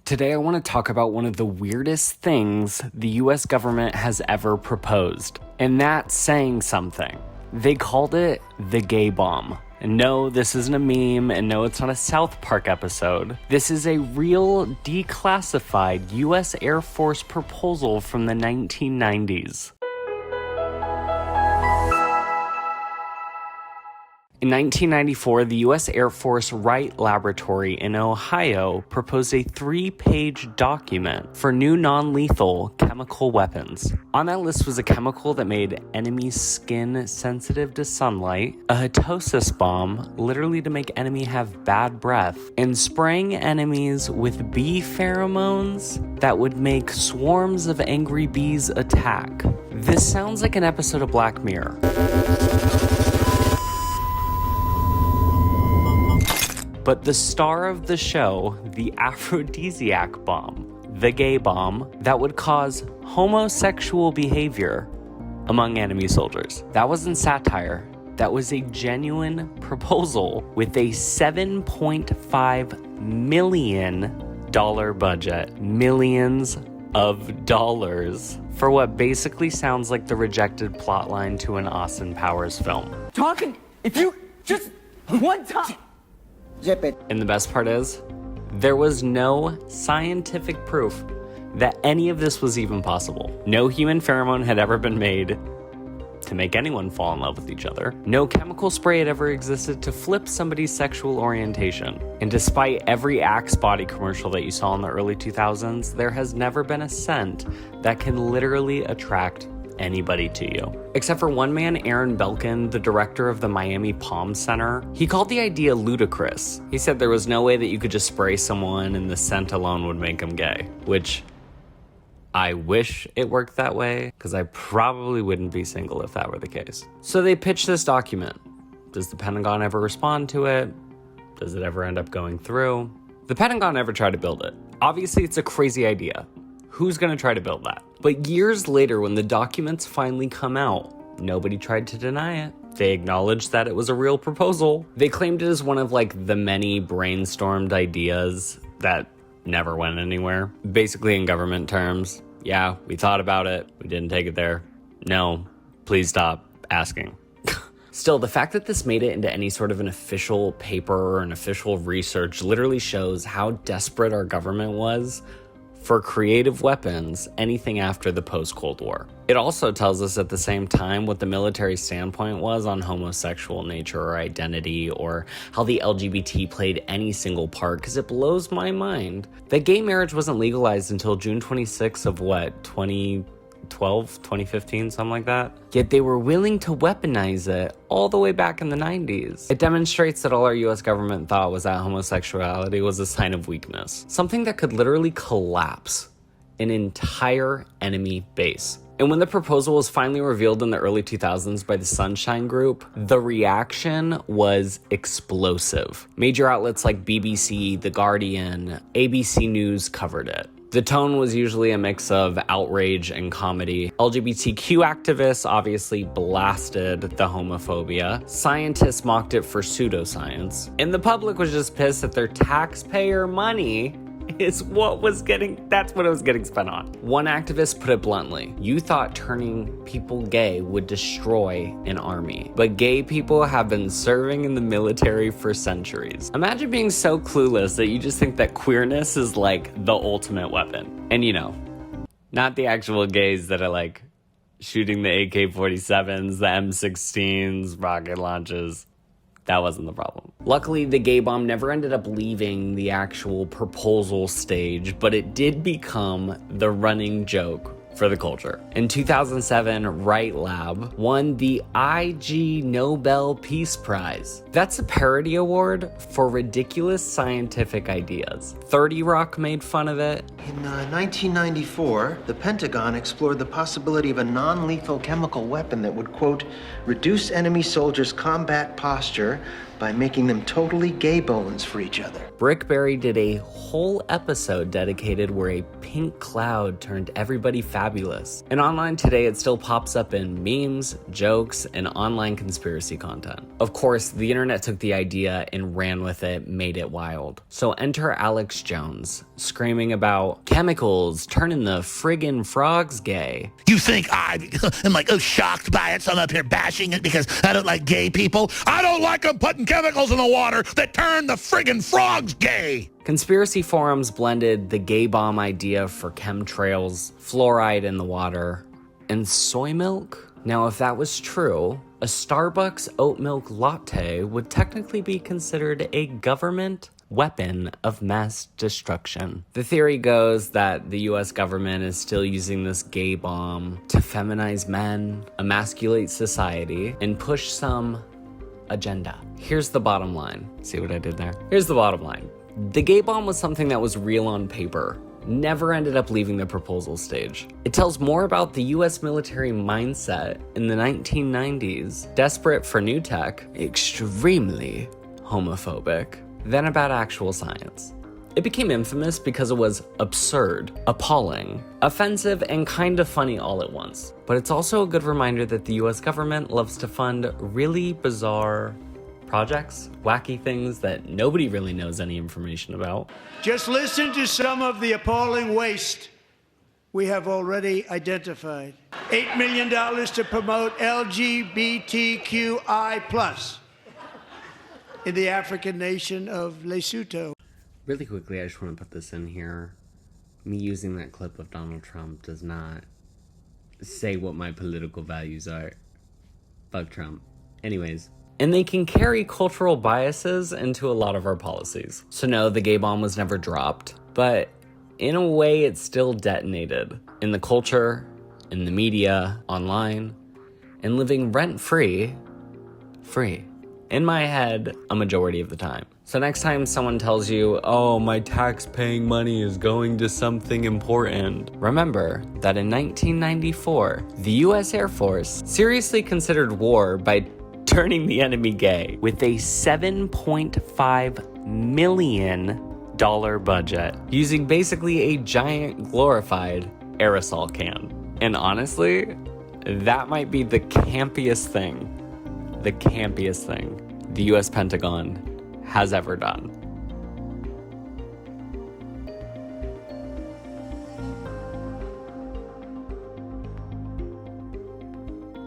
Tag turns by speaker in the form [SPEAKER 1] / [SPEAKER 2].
[SPEAKER 1] Today I want to talk about one of the weirdest things the US government has ever proposed, and that's saying something. They called it the gay bomb. And no, this isn't a meme, and no, it's not a South Park episode. This is a real declassified US Air Force proposal from the 1990s. In 1994, the U.S. Air Force Wright Laboratory in Ohio proposed a 3-page document for new non-lethal chemical weapons. On that list was a chemical that made enemy skin sensitive to sunlight, a hetosis bomb, literally to make enemy have bad breath, and spraying enemies with bee pheromones that would make swarms of angry bees attack. This sounds like an episode of Black Mirror. But the star of the show, the aphrodisiac bomb, the gay bomb, that would cause homosexual behavior among enemy soldiers. That wasn't satire. That was a genuine proposal with a $7.5 million budget. Millions of dollars for what basically sounds like the rejected plotline to an Austin Powers film.
[SPEAKER 2] Talking, if you just one time. Zip it.
[SPEAKER 1] And the best part is, there was no scientific proof that any of this was even possible. No human pheromone had ever been made to make anyone fall in love with each other. No chemical spray had ever existed to flip somebody's sexual orientation. And despite every Axe body commercial that you saw in the early 2000s, there has never been a scent that can literally attract anybody to you. Except for one man, Aaron Belkin, the director of the Miami Palm Center. He called the idea ludicrous. He said there was no way that you could just spray someone and the scent alone would make them gay, which I wish it worked that way, because I probably wouldn't be single if that were the case. So they pitched this document. Does the Pentagon ever respond to it? Does it ever end up going through? The Pentagon never tried to build it. Obviously, it's a crazy idea. Who's going to try to build that? But years later, when the documents finally come out, nobody tried to deny it. They acknowledged that it was a real proposal. They claimed it as one of the many brainstormed ideas that never went anywhere. Basically, in government terms, yeah, we thought about it. We didn't take it there. No, please stop asking. Still, the fact that this made it into any sort of an official paper or an official research literally shows how desperate our government was for creative weapons, anything after the post-Cold War. It also tells us at the same time what the military standpoint was on homosexual nature or identity, or how the LGBT played any single part, because it blows my mind that gay marriage wasn't legalized until June 26th of 2015, something like that. Yet they were willing to weaponize it all the way back in the 90s. It demonstrates that all our US government thought was that homosexuality was a sign of weakness. Something that could literally collapse an entire enemy base. And when the proposal was finally revealed in the early 2000s by the Sunshine Group, the reaction was explosive. Major outlets like BBC, The Guardian, ABC News covered it. The tone was usually a mix of outrage and comedy. LGBTQ activists obviously blasted the homophobia. Scientists mocked it for pseudoscience. And the public was just pissed that their taxpayer money that's what it was getting spent on. One activist put it bluntly: you thought turning people gay would destroy an army, but gay people have been serving in the military for centuries. Imagine being so clueless that you just think that queerness is the ultimate weapon. And not the actual gays that are shooting the AK-47s, the M16s, rocket launches. That wasn't the problem. Luckily, the gay bomb never ended up leaving the actual proposal stage, but it did become the running joke for the culture. In 2007, Wright Lab won the Ig Nobel Peace Prize. That's a parody award for ridiculous scientific ideas. 30 Rock made fun of it.
[SPEAKER 3] In 1994, the Pentagon explored the possibility of a non-lethal chemical weapon that would, quote, reduce enemy soldiers' combat posture by making them totally gay bones for each other.
[SPEAKER 1] Brickberry did a whole episode dedicated where a pink cloud turned everybody fabulous. And online today, it still pops up in memes, jokes, and online conspiracy content. Of course, the internet took the idea and ran with it, made it wild. So enter Alex Jones, screaming about chemicals turning the friggin' frogs gay.
[SPEAKER 4] You think I am like, shocked by it, so I'm up here bashing it because I don't like gay people? I don't like them putting chemicals in the water that turn the friggin' frogs gay.
[SPEAKER 1] Conspiracy forums blended the gay bomb idea for chemtrails, fluoride in the water, and soy milk. Now, if that was true, a Starbucks oat milk latte would technically be considered a government weapon of mass destruction. The theory goes that the US government is still using this gay bomb to feminize men, emasculate society, and push some agenda. Here's the bottom line. See what I did there? Here's the bottom line. The gay bomb was something that was real on paper, never ended up leaving the proposal stage. It tells more about the US military mindset in the 1990s, desperate for new tech, extremely homophobic, than about actual science. It became infamous because it was absurd, appalling, offensive, and kind of funny all at once. But it's also a good reminder that the US government loves to fund really bizarre projects, wacky things that nobody really knows any information about.
[SPEAKER 5] Just listen to some of the appalling waste we have already identified. $8 million to promote LGBTQI+ in the African nation of Lesotho.
[SPEAKER 1] Really quickly, I just want to put this in here. Me using that clip of Donald Trump does not say what my political values are. Fuck Trump. Anyways. And they can carry cultural biases into a lot of our policies. So no, the gay bomb was never dropped, but in a way it still detonated in the culture, in the media, online, and living rent-free, in my head a majority of the time. So next time someone tells you, oh, my tax-paying money is going to something important, remember that in 1994, the US Air Force seriously considered war by turning the enemy gay with a $7.5 million budget, using basically a giant glorified aerosol can. And honestly, that might be the campiest thing the US Pentagon has ever done.